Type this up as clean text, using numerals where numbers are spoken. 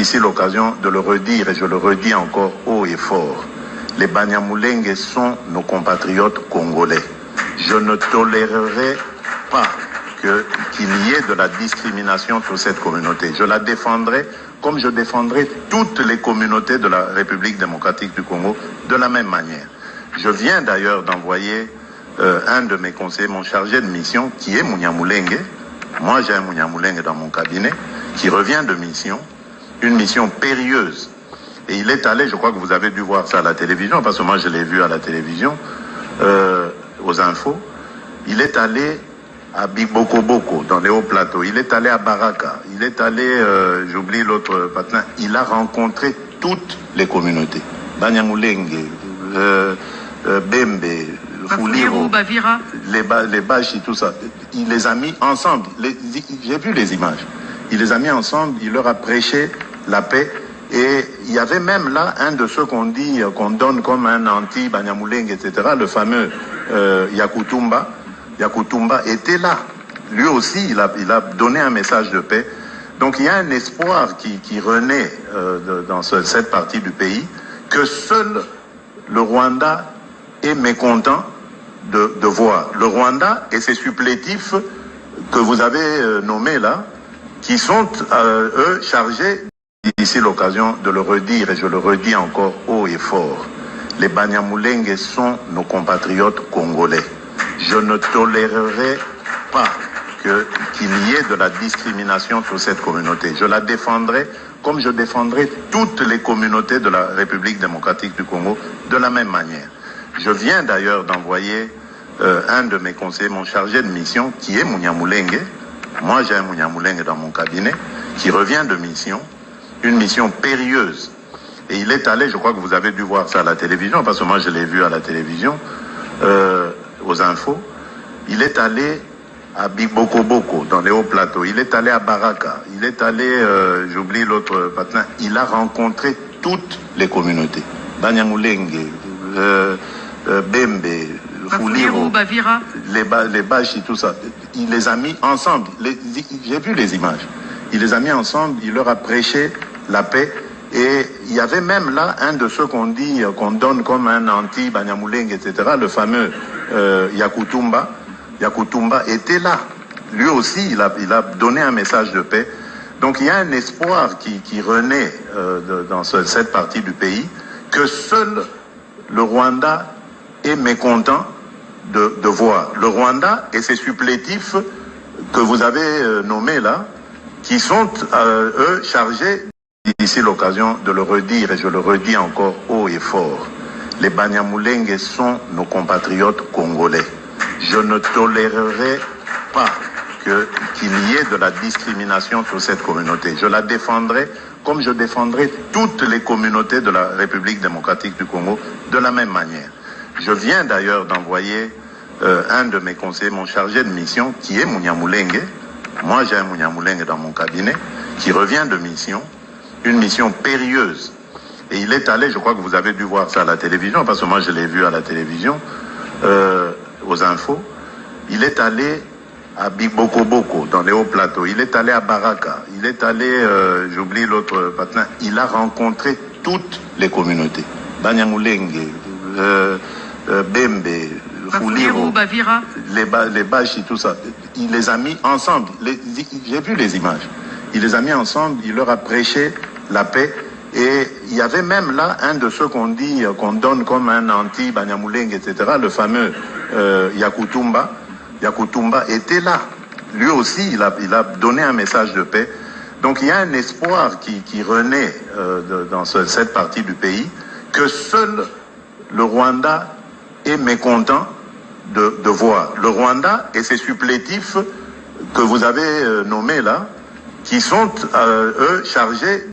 ici l'occasion de le redire et je le redis encore haut et fort. Les Banyamulenge sont nos compatriotes congolais. Je ne tolérerai pas qu'il y ait de la discrimination sur cette communauté. Je la défendrai comme je défendrai toutes les communautés de la République démocratique du Congo de la même manière. Je viens d'ailleurs d'envoyer un de mes conseillers, mon chargé de mission, qui est Munyamulenge. Moi, j'ai un Munyamulenge dans mon cabinet, qui revient de mission, une mission périlleuse. Et il est allé, je crois que vous avez dû voir ça à la télévision, parce que moi je l'ai vu à la télévision, aux infos, il est allé à Bibokoboko, dans les hauts plateaux, il est allé à Baraka, il est allé, j'oublie l'autre patin, il a rencontré toutes les communautés. Banyamulenge, Bembe, Fuliro, Bavira, les Bashi, tout ça. Il les a mis ensemble. J'ai vu les images. Il les a mis ensemble, il leur a prêché la paix. Et il y avait même là un de ceux qu'on dit, qu'on donne comme un anti-Banyamulenge, etc., le fameux Yakutumba. Yakutumba était là. Lui aussi, il a donné un message de paix. Donc il y a un espoir qui renaît dans cette partie du pays, que seul le Rwanda est mécontent de voir. Le Rwanda et ses supplétifs que vous avez nommés là, qui sont, eux, chargés, ici l'occasion de le redire, et je le redis encore haut et fort, les Banyamulenge sont nos compatriotes congolais. Je ne tolérerai pas qu'il y ait de la discrimination sur cette communauté. Je la défendrai comme je défendrai toutes les communautés de la République démocratique du Congo de la même manière. Je viens d'ailleurs d'envoyer un de mes conseillers, mon chargé de mission, qui est Munyamulenge. Moi, j'ai un Munyamulenge dans mon cabinet, qui revient de mission, une mission périlleuse. Et il est allé, je crois que vous avez dû voir ça à la télévision, parce que moi je l'ai vu à la télévision, aux infos, il est allé à Bibokoboko, dans les hauts plateaux, il est allé à Baraka, il est allé, j'oublie l'autre patin, il a rencontré toutes les communautés. Banyamulenge, Bembe, Fuliro, Bavira, les Bashi, tout ça. Il les a mis ensemble. J'ai vu les images. Il les a mis ensemble, il leur a prêché la paix. Et il y avait même là un de ceux qu'on dit, qu'on donne comme un anti-Banyamulenge, etc., le fameux Yakutumba. Yakutumba était là. Lui aussi, il a donné un message de paix. Donc il y a un espoir qui renaît dans cette partie du pays, que seul le Rwanda est mécontent de voir. Le Rwanda et ses supplétifs que vous avez nommés là, qui sont, eux, chargés, ici l'occasion de le redire, et je le redis encore haut et fort, les Banyamulenge sont nos compatriotes congolais. Je ne tolérerai pas qu'il y ait de la discrimination sur cette communauté. Je la défendrai comme je défendrai toutes les communautés de la République démocratique du Congo de la même manière. Je viens d'ailleurs d'envoyer un de mes conseillers, mon chargé de mission, qui est Munyamulenge. Moi, j'ai un Munyamulenge dans mon cabinet, qui revient de mission, une mission périlleuse. Et il est allé, je crois que vous avez dû voir ça à la télévision, parce que moi je l'ai vu à la télévision, aux infos, il est allé à Bibokoboko, dans les hauts plateaux, il est allé à Baraka, il est allé, j'oublie l'autre patin, il a rencontré toutes les communautés. Banyamulenge, Bembe, Fuliro, Bavira, les Bashi, tout ça. Il les a mis ensemble. J'ai vu les images. Il les a mis ensemble, il leur a prêché la paix. Et il y avait même là un de ceux qu'on dit, qu'on donne comme un anti-Banyamulenge, etc., le fameux Yakutumba. Yakutumba était là. Lui aussi, il a donné un message de paix. Donc il y a un espoir qui renaît dans cette partie du pays, que seul le Rwanda est mécontent de voir. Le Rwanda et ses supplétifs que vous avez nommés là, qui sont, eux, chargés